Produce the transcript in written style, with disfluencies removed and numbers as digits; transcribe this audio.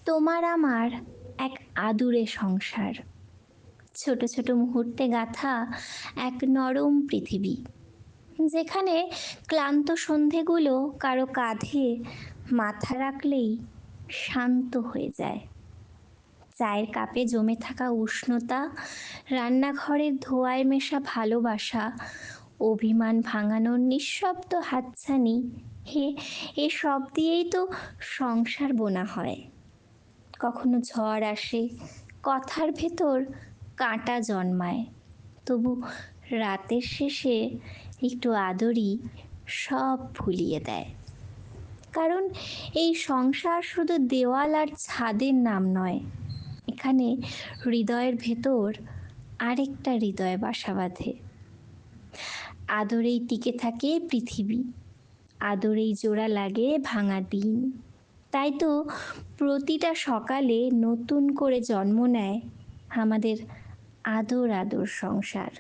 তোমার আমার এক আদুরে সংসার, ছোট ছোট মুহূর্তে গাঁথা এক নরম পৃথিবী, যেখানে ক্লান্ত সন্ধেগুলো কারো কাঁধে মাথা রাখলেই শান্ত হয়ে যায়। চায়ের কাপে জমে থাকা উষ্ণতা, রান্নাঘরের ধোঁয়ায় মেশা ভালোবাসা, অভিমান ভাঙানোর নিঃশব্দ হাতছানি, হে এ সব দিয়েই তো সংসার বোনা হয়। কখনো ঝড় আসে, কথার ভেতর কাঁটা জন্মায়, তবু রাতের শেষে একটু আদরই সব ভুলিয়ে দেয়। কারণ এই সংসার শুধু দেওয়াল আর ছাদের নাম নয়, এখানে হৃদয়ের ভেতর আরেকটা হৃদয় বাসা বাঁধে। আদরেই টিকে থাকে পৃথিবী, আদরেই জোড়া লাগে ভাঙা দিন। তাই তো প্রতিটা সকালে নতুন করে জন্ম নেয় আমাদের আদর আদর সংসার।